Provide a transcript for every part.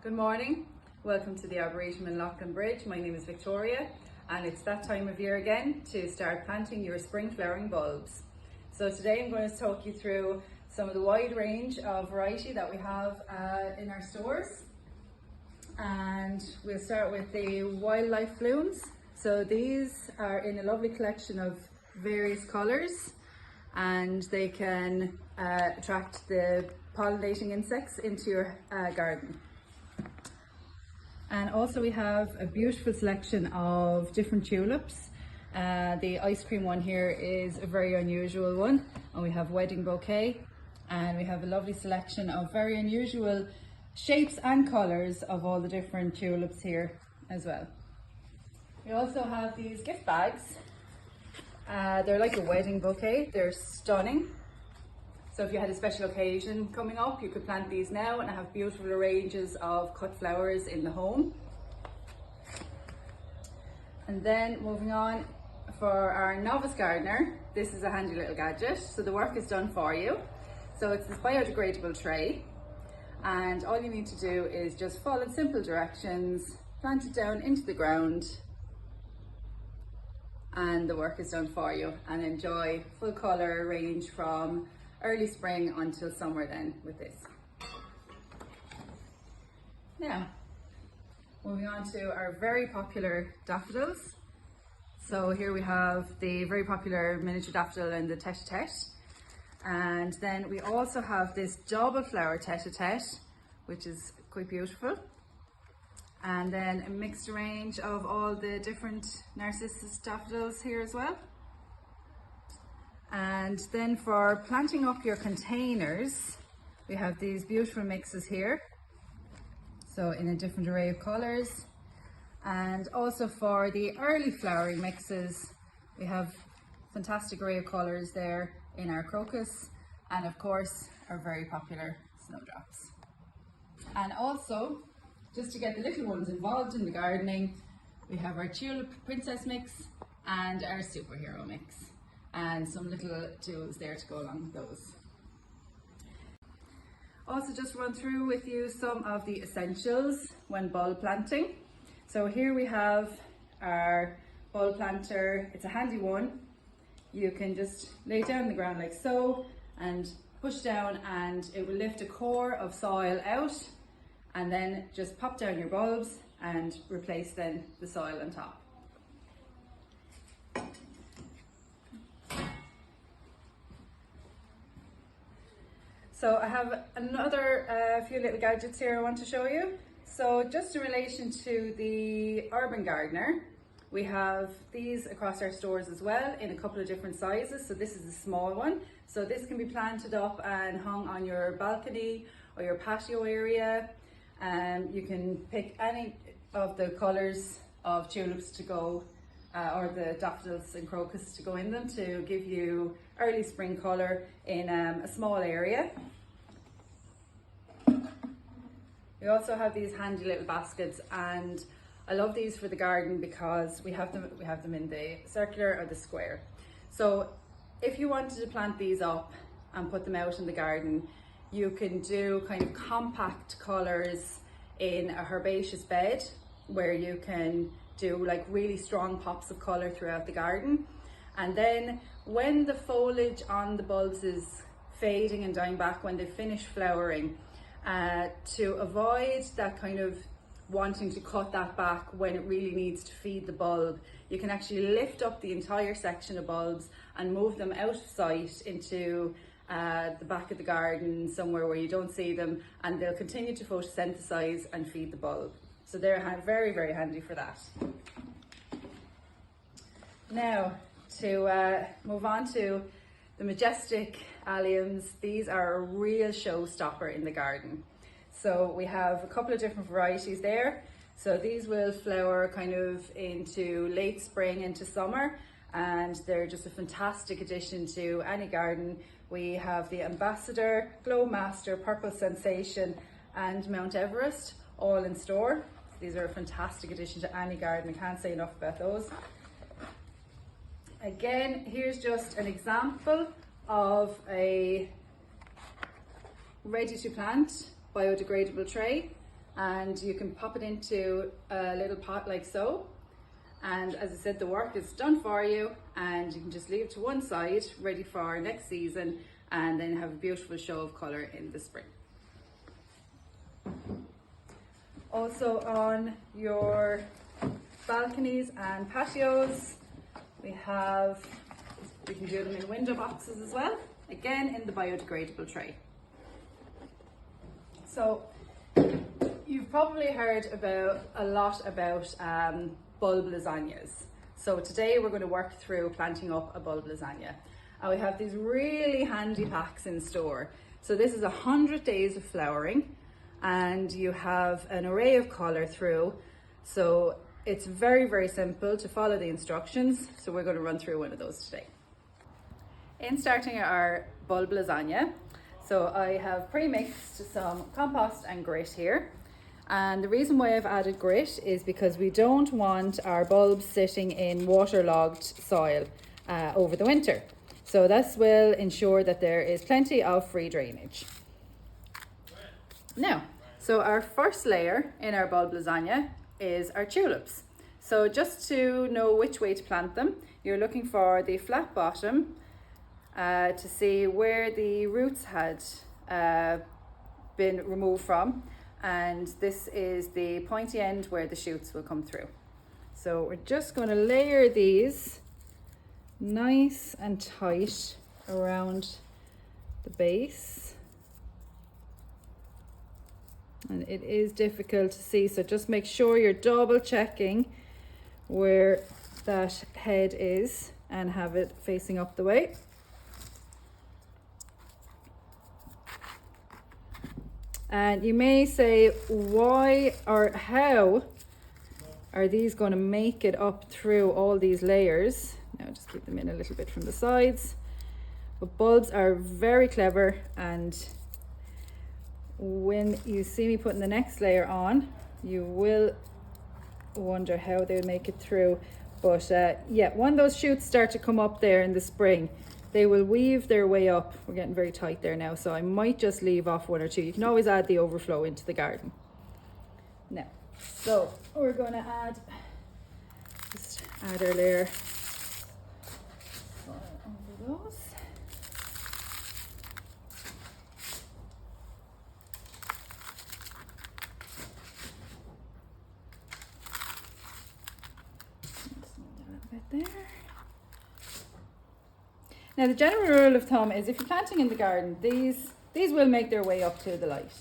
Good morning, welcome to the Arboretum in Loughlin Bridge. My name is Victoria and it's that time of year again to start planting your spring flowering bulbs. So today I'm going to talk you through some of the wide range of variety that we have in our stores. And we'll start with the wildlife blooms. So these are in a lovely collection of various colours and they can attract the pollinating insects into your garden. And also we have a beautiful selection of different tulips. The ice cream one here is a very unusual one, and we have wedding bouquet, and we have a lovely selection of very unusual shapes and colours of all the different tulips here as well. We also have these gift bags. They're like a wedding bouquet, they're stunning. So if you had a special occasion coming up, you could plant these now and have beautiful ranges of cut flowers in the home. And then moving on, for our novice gardener, this is a handy little gadget. So the work is done for you. So it's this biodegradable tray, and all you need to do is just follow simple directions, plant it down into the ground, and the work is done for you, and enjoy full colour range from early spring until summer then with this. Now, moving on to our very popular daffodils. So here we have the very popular miniature daffodil and the tete-a-tete. And then we also have this double flower tete-a-tete, which is quite beautiful. And then a mixed range of all the different narcissus daffodils here as well. And then for planting up your containers, we have these beautiful mixes here. So in a different array of colours. And also for the early flowering mixes, we have fantastic array of colours there in our crocus, and of course our very popular snowdrops. And also, just to get the little ones involved in the gardening, we have our tulip princess mix and our superhero mix, and some little tools there to go along with those. Also, just run through with you some of the essentials when bulb planting. So here we have our bulb planter. It's a handy one. You can just lay it down on the ground like so and push down, and it will lift a core of soil out, and then just pop down your bulbs and replace then the soil on top. So I have another few little gadgets here I want to show you. So just in relation to the urban gardener, we have these across our stores as well in a couple of different sizes. So this is a small one. So this can be planted up and hung on your balcony or your patio area. You can pick any of the colours of tulips to go, or the daffodils and crocus to go in them, to give you early spring colour in a small area. We also have these handy little baskets, and I love these for the garden because we have them in the circular or the square. So if you wanted to plant these up and put them out in the garden, you can do kind of compact colours in a herbaceous bed, where you can do like really strong pops of colour throughout the garden. And then when the foliage on the bulbs is fading and dying back, when they finish flowering, to avoid that kind of wanting to cut that back when it really needs to feed the bulb, you can actually lift up the entire section of bulbs and move them out of sight into the back of the garden, somewhere where you don't see them, and they'll continue to photosynthesize and feed the bulb. So they're very, very handy for that. Now, to move on to the majestic alliums, these are a real showstopper in the garden. So we have a couple of different varieties there. So these will flower kind of into late spring into summer, and they're just a fantastic addition to any garden. We have the Ambassador, Glow Master, Purple Sensation and Mount Everest all in store. These are a fantastic addition to any garden. I can't say enough about those. Again, here's just an example of a ready to plant biodegradable tray. and you can pop it into a little pot like so. And as I said, the work is done for you, and you can just leave it to one side, ready for next season, and then have a beautiful show of colour in the spring. Also on your balconies and patios, we can do them in window boxes as well, again in the biodegradable tray. So you've probably heard a lot about bulb lasagnas. So today we're going to work through planting up a bulb lasagna. And we have these really handy packs in store. So this is 100 days of flowering, and you have an array of colour through. So it's very, very simple to follow the instructions. So we're going to run through one of those today. In starting our bulb lasagna, so I have pre-mixed some compost and grit here. And the reason why I've added grit is because we don't want our bulbs sitting in waterlogged soil over the winter. So this will ensure that there is plenty of free drainage. Now, so our first layer in our bulb lasagna is our tulips. So just to know which way to plant them, you're looking for the flat bottom to see where the roots had been removed from. And this is the pointy end where the shoots will come through. So we're just going to layer these nice and tight around the base. And it is difficult to see, so just make sure you're double checking where that head is and have it facing up the way. And you may say, why or how are these going to make it up through all these layers? Now just keep them in a little bit from the sides. But bulbs are very clever, and when you see me putting the next layer on, you will wonder how they would make it through. But yeah, when those shoots start to come up there in the spring, they will weave their way up. We're getting very tight there now, so I might just leave off one or two. You can always add the overflow into the garden. Now, so we're going to just add our layer over those. A bit there. Now the general rule of thumb is if you're planting in the garden, these will make their way up to the light.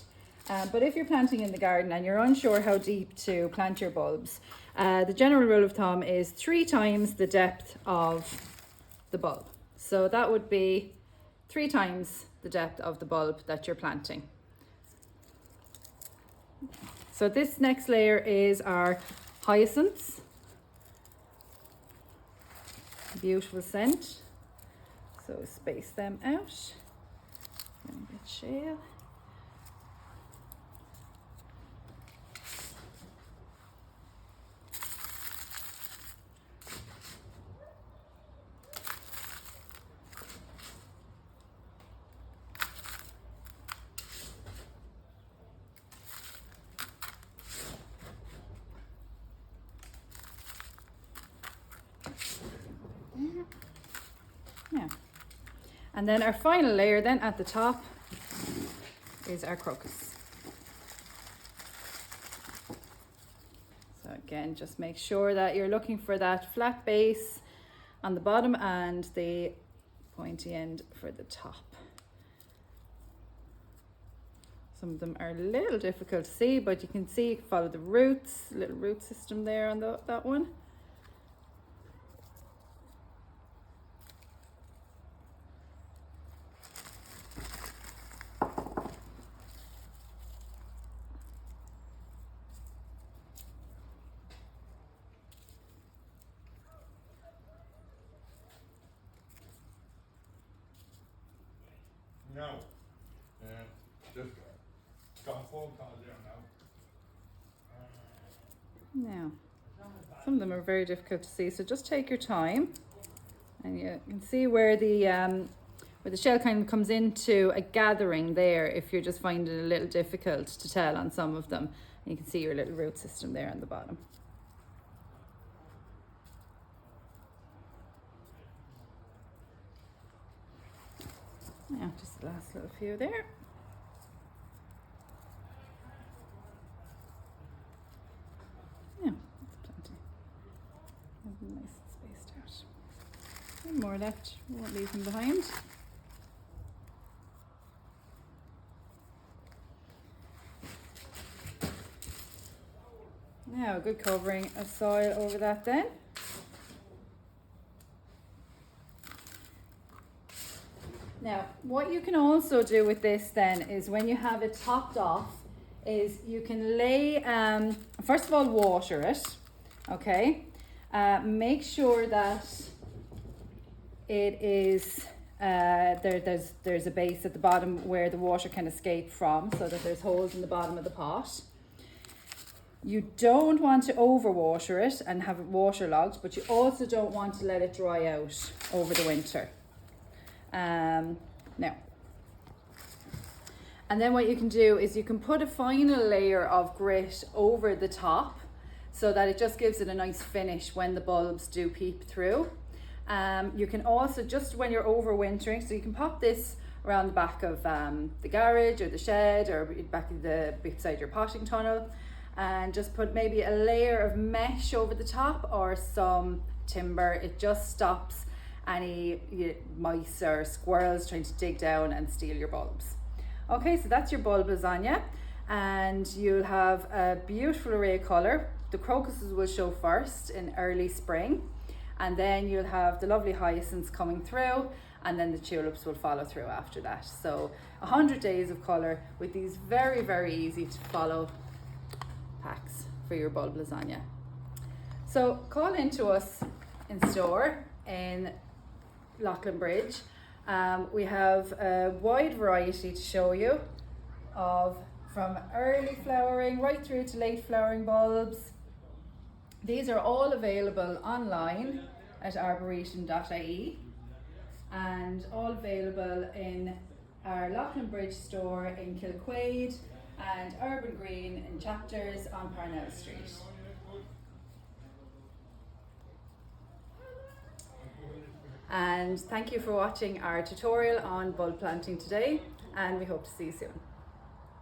But if you're planting in the garden and you're unsure how deep to plant your bulbs, the general rule of thumb is 3 times the depth of the bulb. So that would be 3 times the depth of the bulb that you're planting. So this next layer is our hyacinths. Beautiful scent. So space them out. A bit shale. Yeah. And then our final layer then at the top is our crocus. So again, just make sure that you're looking for that flat base on the bottom and the pointy end for the top. Some of them are a little difficult to see, but you can see, follow the roots, little root system there on that one. No. Just got a phone call there now. Now, some of them are very difficult to see, so just take your time, and you can see where the shell kind of comes into a gathering there if you're just finding it a little difficult to tell on some of them. You can see your little root system there on the bottom. Now just the last little few there. Yeah, that's plenty. Nice and spaced out. One more left, won't leave them behind. Now a good covering of soil over that then. Now, what you can also do with this then is when you have it topped off, is you can lay, first of all, water it, okay? Make sure that it is, there's a base at the bottom where the water can escape from, so that there's holes in the bottom of the pot. You don't want to overwater it and have it waterlogged, but you also don't want to let it dry out over the winter. Now, and then what you can do is you can put a final layer of grit over the top so that it just gives it a nice finish when the bulbs do peep through. You can also, just when you're overwintering, so you can pop this around the back of the garage or the shed or back in beside your potting tunnel, and just put maybe a layer of mesh over the top or some timber. It just stops any mice or squirrels trying to dig down and steal your bulbs. Okay, so that's your bulb lasagna, and you'll have a beautiful array of colour. The crocuses will show first in early spring, and then you'll have the lovely hyacinths coming through, and then the tulips will follow through after that. So 100 days of colour with these very, very easy to follow packs for your bulb lasagna. So call into us in store in Loughlin Bridge. We have a wide variety to show you of from early flowering right through to late flowering bulbs. These are all available online at arboretum.ie and all available in our Loughlin Bridge store in Kilquade and Urban Green in Chapters on Parnell Street. And thank you for watching our tutorial on bulb planting today, and we hope to see you soon.